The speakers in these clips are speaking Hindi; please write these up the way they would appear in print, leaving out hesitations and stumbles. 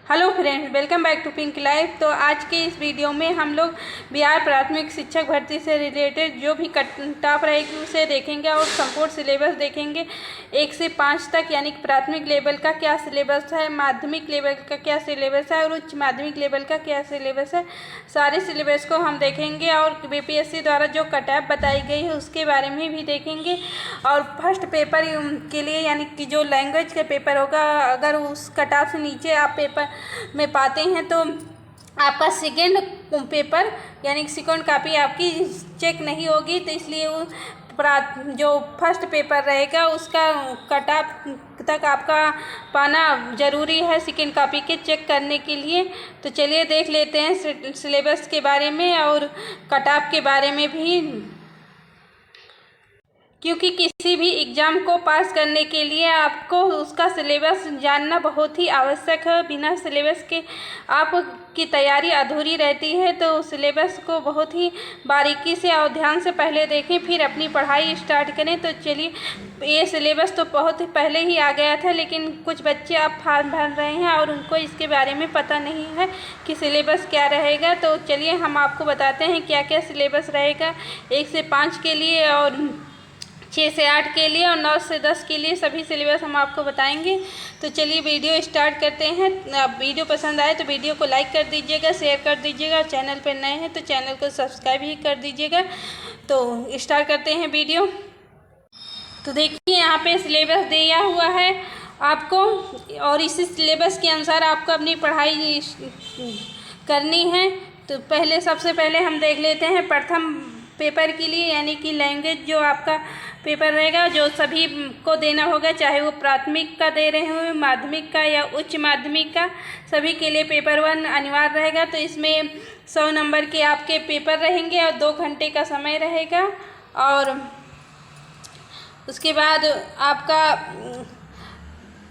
Hello friends, welcome back to Pink Life. तो आज के इस वीडियो में हम लोग बिहार प्राथमिक शिक्षक भर्ती से रिलेटेड जो भी कट ऑफ रहेगी उसे देखेंगे और संपूर्ण सिलेबस देखेंगे 1 से 5 तक, यानी कि प्राथमिक लेवल का क्या सिलेबस है, माध्यमिक लेवल का क्या सिलेबस है और उच्च माध्यमिक लेवल का क्या सिलेबस है। सारे सिलेबस को हम देखेंगे और बीपीएससी द्वारा जो कट ऑफ बताई गई है उसके बारे में भी देखेंगे। और फर्स्ट पेपर के लिए यानी कि जो लैंग्वेज का पेपर होगा, अगर उस कट ऑफ से नीचे आप पेपर में पाते हैं तो आपका सेकेंड पेपर यानी सेकेंड कॉपी आपकी चेक नहीं होगी। तो इसलिए वो जो फर्स्ट पेपर रहेगा उसका कट ऑफ तक आपका पाना ज़रूरी है सेकेंड कॉपी के चेक करने के लिए। तो चलिए देख लेते हैं सिलेबस के बारे में और कट ऑफ के बारे में भी, क्योंकि किसी भी एग्ज़ाम को पास करने के लिए आपको उसका सिलेबस जानना बहुत ही आवश्यक है। बिना सिलेबस के आपकी तैयारी अधूरी रहती है। तो सिलेबस को बहुत ही बारीकी से और ध्यान से पहले देखें, फिर अपनी पढ़ाई स्टार्ट करें। तो चलिए, ये सिलेबस तो बहुत ही पहले ही आ गया था, लेकिन कुछ बच्चे अब फॉर्म भर रहे हैं और उनको इसके बारे में पता नहीं है कि सिलेबस क्या रहेगा। तो चलिए हम आपको बताते हैं क्या क्या सिलेबस रहेगा 1 से 5 के लिए और 6 से 8 के लिए और 9 से 10 के लिए। सभी सिलेबस हम आपको बताएंगे। तो चलिए वीडियो स्टार्ट करते हैं। अब वीडियो पसंद आए तो वीडियो को लाइक कर दीजिएगा, शेयर कर दीजिएगा। चैनल पर नए हैं तो चैनल को सब्सक्राइब ही कर दीजिएगा। तो स्टार्ट करते हैं वीडियो। तो देखिए, यहाँ पे सिलेबस दिया हुआ है आपको और इसी सिलेबस के अनुसार आपको अपनी पढ़ाई करनी है। तो सबसे पहले हम देख लेते हैं प्रथम पेपर के लिए, यानी कि लैंग्वेज जो आपका पेपर रहेगा, जो सभी को देना होगा, चाहे वो प्राथमिक का दे रहे हो, माध्यमिक का या उच्च माध्यमिक का, सभी के लिए पेपर 1 अनिवार्य रहेगा। तो इसमें 100 नंबर के आपके पेपर रहेंगे और 2 घंटे का समय रहेगा। और उसके बाद आपका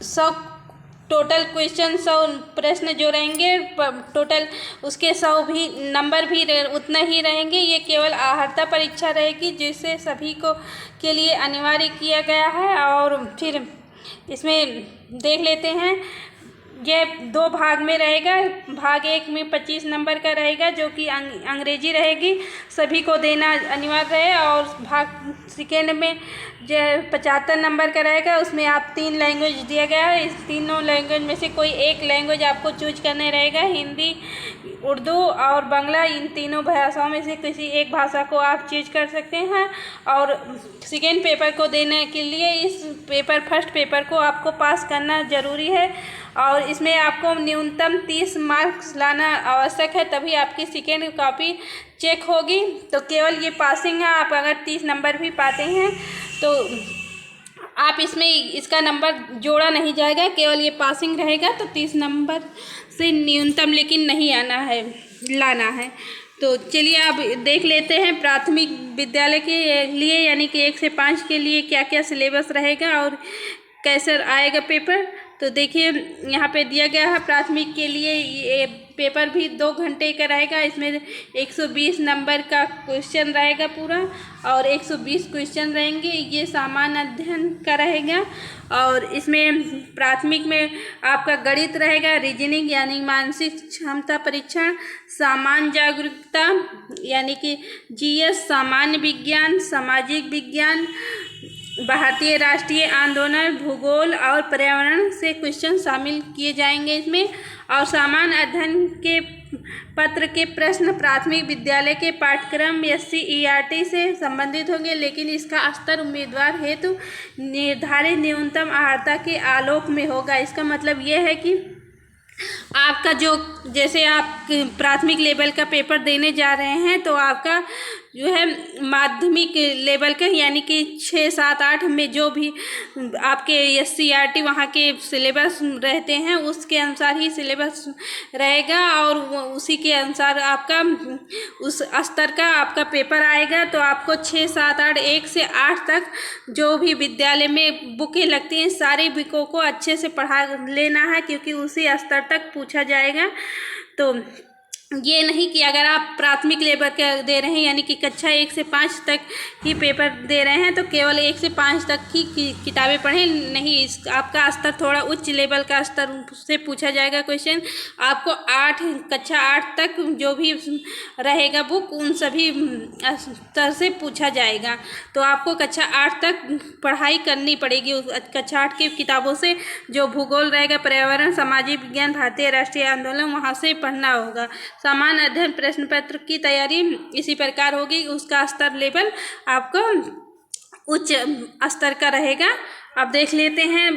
100 टोटल क्वेश्चन, 100 प्रश्न जो रहेंगे टोटल, उसके 100 भी नंबर भी उतना ही रहेंगे। ये केवल अर्हता परीक्षा रहेगी जिसे सभी को के लिए अनिवार्य किया गया है। और फिर इसमें देख लेते हैं, ये 2 भाग में रहेगा। भाग 1 में 25 नंबर का रहेगा जो कि अंग्रेजी रहेगी, सभी को देना अनिवार्य है। और भाग सेकेंड में जो 75 नंबर का रहेगा, उसमें आप 3 लैंग्वेज दिया गया है। इस तीनों लैंग्वेज में से कोई एक लैंग्वेज आपको चूज करने रहेगा, हिंदी, उर्दू और बांग्ला। इन तीनों भाषाओं में से किसी एक भाषा को आप चूज कर सकते हैं। और सेकेंड पेपर को देने के लिए इस फर्स्ट पेपर को आपको पास करना ज़रूरी है और इसमें आपको न्यूनतम 30 मार्क्स लाना आवश्यक है, तभी आपकी सेकेंड कॉपी चेक होगी। तो केवल ये पासिंग है। आप अगर 30 नंबर भी पाते हैं तो आप इसमें इसका नंबर जोड़ा नहीं जाएगा, केवल ये पासिंग रहेगा। तो 30 नंबर से न्यूनतम लेकिन नहीं लाना है। तो चलिए अब देख लेते हैं प्राथमिक विद्यालय के लिए, यानी कि 1 से 5 के लिए क्या क्या सिलेबस रहेगा और कैसे आएगा पेपर। तो देखिए, यहाँ पे दिया गया है प्राथमिक के लिए ये पेपर भी 2 घंटे का रहेगा। इसमें 120 नंबर का क्वेश्चन रहेगा पूरा और 120 क्वेश्चन रहेंगे। ये सामान्य अध्ययन का रहेगा। और इसमें प्राथमिक में आपका गणित रहेगा, रीजनिंग यानी मानसिक क्षमता परीक्षण, सामान्य जागरूकता यानी कि जीएस, सामान्य विज्ञान, सामाजिक विज्ञान, भारतीय राष्ट्रीय आंदोलन, भूगोल और पर्यावरण से क्वेश्चन शामिल किए जाएंगे इसमें। और सामान्य अध्ययन के पत्र के प्रश्न प्राथमिक विद्यालय के पाठ्यक्रम SCERT से संबंधित होंगे, लेकिन इसका स्तर उम्मीदवार हेतु निर्धारित न्यूनतम अर्हता के आलोक में होगा। इसका मतलब यह है कि आपका जैसे आप प्राथमिक लेवल का पेपर देने जा रहे हैं तो आपका जो है माध्यमिक लेवल का यानी कि 6, 7, 8 में जो भी आपके SCERT वहाँ के सिलेबस रहते हैं उसके अनुसार ही सिलेबस रहेगा और उसी के अनुसार आपका उस स्तर का आपका पेपर आएगा। तो आपको 6, 7, 8, 1 से 8 तक जो भी विद्यालय में बुकें लगती हैं सारी बुकों को अच्छे से पढ़ा लेना है, क्योंकि उसी स्तर तक पूछा जाएगा। तो ये नहीं कि अगर आप प्राथमिक लेवल के दे रहे हैं यानी कि कक्षा 1 से 5 तक ही पेपर दे रहे हैं तो केवल 1 से 5 तक की किताबें पढ़ें। नहीं, इस आपका स्तर थोड़ा उच्च लेवल का स्तर से पूछा जाएगा क्वेश्चन। आपको कक्षा 8 तक जो भी रहेगा बुक उन सभी स्तर से पूछा जाएगा। तो आपको कक्षा 8 तक पढ़ाई करनी पड़ेगी कक्षा 8 की किताबों से। जो भूगोल रहेगा, पर्यावरण, सामाजिक विज्ञान, भारतीय राष्ट्रीय आंदोलन, वहाँ से पढ़ना होगा। सामान्य अध्ययन प्रश्न पत्र की तैयारी इसी प्रकार होगी। उसका स्तर लेवल आपको उच्च स्तर का रहेगा। अब देख लेते हैं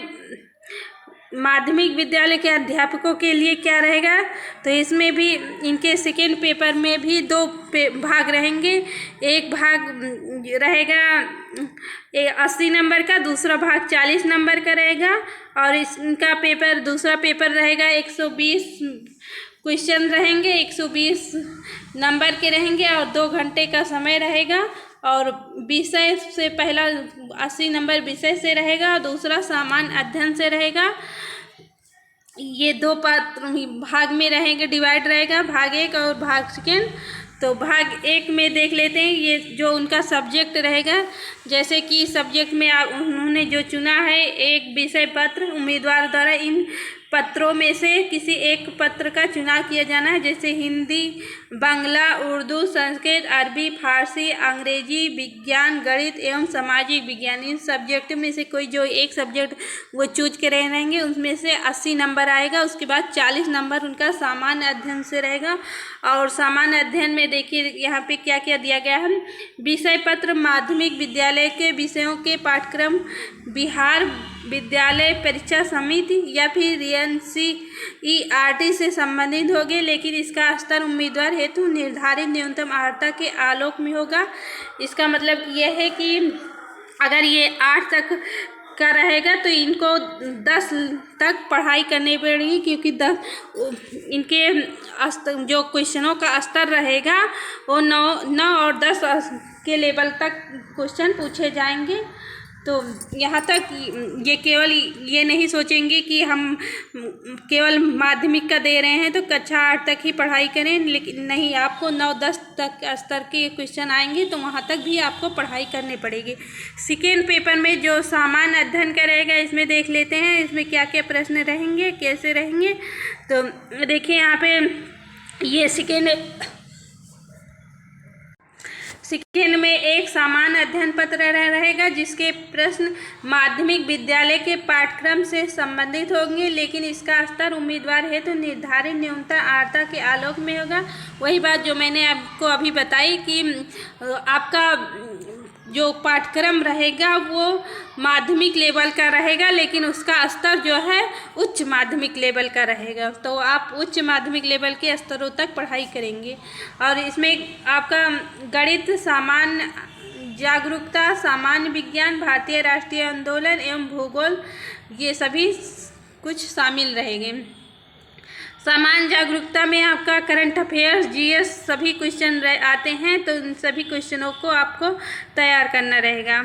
माध्यमिक विद्यालय के अध्यापकों के लिए क्या रहेगा। तो इसमें भी इनके सेकेंड पेपर में भी 2 भाग रहेंगे। एक भाग रहेगा 80 नंबर का, दूसरा भाग 40 नंबर का रहेगा। और इनका पेपर दूसरा पेपर रहेगा 120 क्वेश्चन रहेंगे, 120 नंबर के रहेंगे और 2 घंटे का समय रहेगा। और विषय से पहला 80 नंबर विषय से रहेगा, दूसरा सामान्य अध्ययन से रहेगा। ये 2 भाग में रहेंगे, डिवाइड रहेगा, भाग 1 और भाग 2। तो भाग 1 में देख लेते हैं ये जो उनका सब्जेक्ट रहेगा। जैसे कि सब्जेक्ट में उन्होंने जो चुना है, एक विषय पत्र उम्मीदवार द्वारा इन पत्रों में से किसी एक पत्र का चुनाव किया जाना है। जैसे हिंदी, बांग्ला, उर्दू, संस्कृत, अरबी, फारसी, अंग्रेजी, विज्ञान, गणित एवं सामाजिक विज्ञान। इन सब्जेक्ट में से कोई जो एक सब्जेक्ट वो चूज के रहेंगे, उसमें से 80 नंबर आएगा। उसके बाद 40 नंबर उनका सामान्य अध्ययन से रहेगा। और सामान्य अध्ययन में देखिए यहाँ पे क्या क्या दिया गया है। विषय पत्र माध्यमिक विद्यालय के विषयों के पाठ्यक्रम बिहार विद्यालय परीक्षा समिति या फिर NCERT से संबंधित होंगे, लेकिन इसका स्तर उम्मीदवार हेतु निर्धारित न्यूनतम अर्हता के आलोक में होगा। इसका मतलब यह है कि अगर ये 8 तक का रहेगा तो इनको 10 तक पढ़ाई करनी पड़ेगी, क्योंकि 10 इनके जो क्वेश्चनों का स्तर रहेगा वो 9 और 10 के लेवल तक क्वेश्चन पूछे जाएंगे। तो यहाँ तक ये केवल ये नहीं सोचेंगे कि हम केवल माध्यमिक का दे रहे हैं तो कक्षा 8 तक ही पढ़ाई करें, लेकिन नहीं, आपको 9-10 तक स्तर के क्वेश्चन आएंगे तो वहाँ तक भी आपको पढ़ाई करनी पड़ेगी। सेकेंड पेपर में जो सामान्य अध्ययन का रहेगा, इसमें देख लेते हैं इसमें क्या क्या प्रश्न रहेंगे, कैसे रहेंगे। तो देखिए यहाँ पे ये सेकेंड में एक सामान्य अध्ययन पत्र रहेगा जिसके प्रश्न माध्यमिक विद्यालय के पाठ्यक्रम से संबंधित होंगे, लेकिन इसका स्तर उम्मीदवार हेतु तो निर्धारित न्यूनतम अर्हता के आलोक में होगा। वही बात जो मैंने आपको अभी बताई कि आपका जो पाठ्यक्रम रहेगा वो माध्यमिक लेवल का रहेगा, लेकिन उसका स्तर जो है उच्च माध्यमिक लेवल का रहेगा। तो आप उच्च माध्यमिक लेवल के स्तरों तक पढ़ाई करेंगे। और इसमें आपका गणित, सामान्य जागरूकता, सामान्य विज्ञान, भारतीय राष्ट्रीय आंदोलन एवं भूगोल, ये सभी कुछ शामिल रहेंगे। सामान्य जागरूकता में आपका करंट अफेयर्स, GS सभी क्वेश्चन आते हैं, तो उन सभी क्वेश्चनों को आपको तैयार करना रहेगा।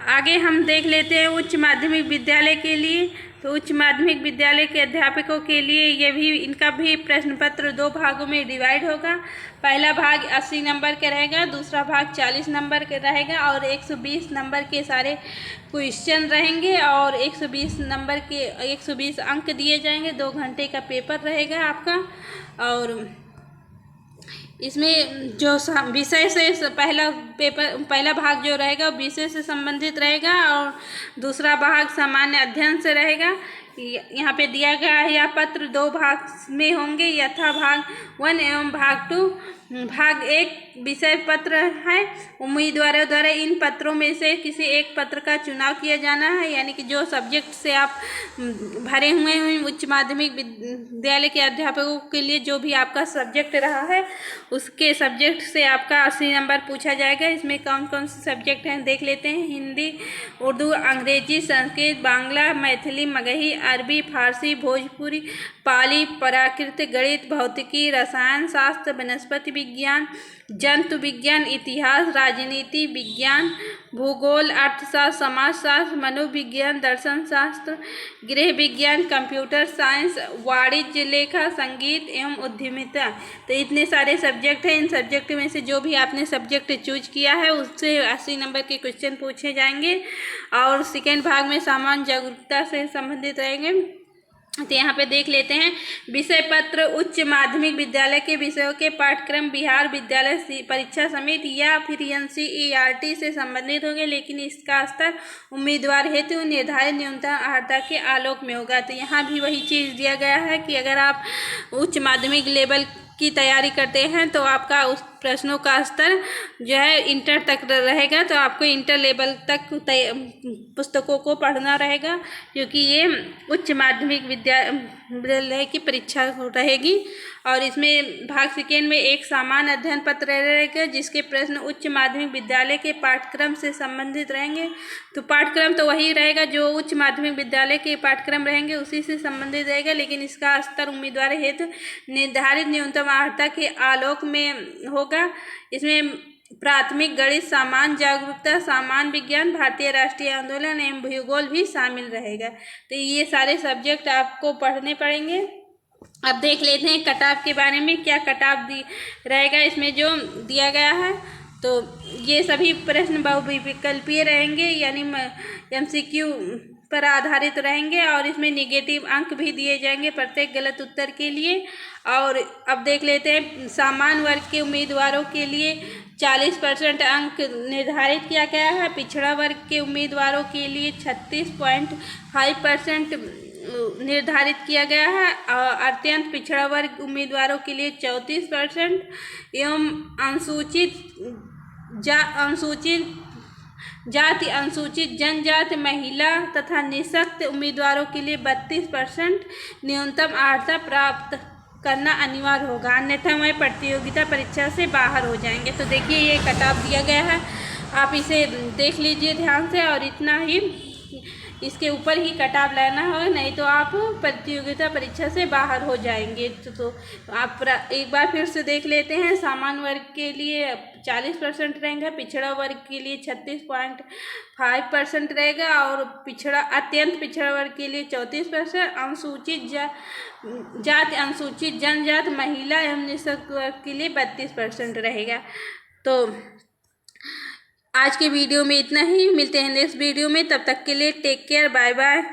आगे हम देख लेते हैं उच्च माध्यमिक विद्यालय के लिए। तो उच्च माध्यमिक विद्यालय के अध्यापकों के लिए ये भी इनका भी प्रश्न पत्र 2 भागों में डिवाइड होगा। पहला भाग 80 नंबर का रहेगा, दूसरा भाग 40 नंबर का रहेगा और 120 नंबर के सारे क्वेश्चन रहेंगे और 120 नंबर के 120 अंक दिए जाएंगे। 2 घंटे का पेपर रहेगा आपका। और इसमें जो विषय से पहला भाग जो रहेगा विषय से संबंधित रहेगा और दूसरा भाग सामान्य अध्ययन से रहेगा। यहाँ पे दिया गया है यह पत्र 2 भाग में होंगे, यथा भाग 1 एवं भाग 2। भाग 1 विषय पत्र है। उम्मीदवारों द्वारा इन पत्रों में से किसी एक पत्र का चुनाव किया जाना है, यानी कि जो सब्जेक्ट से आप भरे हुए हैं उच्च माध्यमिक विद्यालय के अध्यापकों के लिए जो भी आपका सब्जेक्ट रहा है उसके सब्जेक्ट से आपका 80 नंबर पूछा जाएगा। इसमें कौन कौन से सब्जेक्ट हैं देख लेते हैं। हिंदी, उर्दू, अंग्रेजी, संस्कृत, बांग्ला, मैथिली, मगही, अरबी, फारसी, भोजपुरी, पाली, प्राकृत, गणित, भौतिकी, रसायन शास्त्र, वनस्पति विज्ञान, जंतु विज्ञान, इतिहास, राजनीति विज्ञान, भूगोल, अर्थशास्त्र, समाजशास्त्र, मनोविज्ञान, दर्शन शास्त्र, गृह विज्ञान, कंप्यूटर साइंस, वाणिज्य, लेखा, संगीत एवं उद्यमिता। तो इतने सारे सब्जेक्ट हैं। इन सब्जेक्ट में से जो भी आपने सब्जेक्ट चूज किया है उससे 80 नंबर के क्वेश्चन पूछे जाएंगे और सेकेंड भाग में सामान्य जागरूकता से संबंधित रहेंगे। तो यहाँ पे देख लेते हैं। विषय पत्र उच्च माध्यमिक विद्यालय के विषयों के पाठ्यक्रम बिहार विद्यालय परीक्षा समिति या फिर NCERT से संबंधित होंगे, लेकिन इसका स्तर उम्मीदवार हेतु निर्धारित न्यूनतम अर्हता के आलोक में होगा। तो यहाँ भी वही चीज़ दिया गया है कि अगर आप उच्च माध्यमिक लेवल की तैयारी करते हैं तो आपका उस प्रश्नों का स्तर जो है इंटर तक रहेगा। तो आपको इंटर लेवल तक पुस्तकों को पढ़ना रहेगा, क्योंकि ये उच्च माध्यमिक विद्यालय की परीक्षा रहेगी। और इसमें भाग सेकेंड में एक सामान्य अध्ययन पत्र रहेगा, जिसके प्रश्न उच्च माध्यमिक विद्यालय के पाठ्यक्रम से संबंधित रहेंगे। तो पाठ्यक्रम तो वही रहेगा जो उच्च माध्यमिक विद्यालय के पाठ्यक्रम रहेंगे, उसी से संबंधित रहेगा, लेकिन इसका स्तर उम्मीदवार हेतु निर्धारित न्यूनतम अर्हता के आलोक में होगा। इसमें प्राथमिक गणित, सामान्य जागरूकता, सामान्य विज्ञान, भारतीय राष्ट्रीय आंदोलन एवं भूगोल भी शामिल रहेगा। तो ये सारे सब्जेक्ट आपको पढ़ने पड़ेंगे। अब देख लेते हैं कट-ऑफ के बारे में, क्या कट-ऑफ रहेगा इसमें जो दिया गया है। तो ये सभी प्रश्न बहुविकल्पीय रहेंगे, यानी MCQ पर आधारित रहेंगे और इसमें नेगेटिव अंक भी दिए जाएंगे प्रत्येक गलत उत्तर के लिए। और अब देख लेते हैं सामान्य वर्ग के उम्मीदवारों के लिए 40% अंक निर्धारित किया गया है। पिछड़ा वर्ग के उम्मीदवारों के लिए 36.5% निर्धारित किया गया है। अत्यंत पिछड़ा वर्ग उम्मीदवारों के लिए 34% एवं अनुसूचित जाति, अनुसूचित जनजाति, महिला तथा निःशक्त उम्मीदवारों के लिए 32% न्यूनतम अर्हता प्राप्त करना अनिवार्य होगा, अन्यथा वह प्रतियोगिता परीक्षा से बाहर हो जाएंगे। तो देखिए ये कट-ऑफ दिया गया है, आप इसे देख लीजिए ध्यान से और इतना ही इसके ऊपर ही कट-ऑफ लेना हो, नहीं तो आप प्रतियोगिता परीक्षा से बाहर हो जाएंगे। तो आप एक बार फिर से देख लेते हैं। सामान्य वर्ग के लिए 40% रहेगा, पिछड़ा वर्ग के लिए 36.5% रहेगा और अत्यंत पिछड़ा वर्ग के लिए 34%, अनुसूचित जाति, अनुसूचित जनजाति, महिला एवं निःशक्त वर्ग के लिए 32% रहेगा। तो आज के वीडियो में इतना ही, मिलते हैं नेक्स्ट वीडियो में, तब तक के लिए टेक केयर, बाय बाय।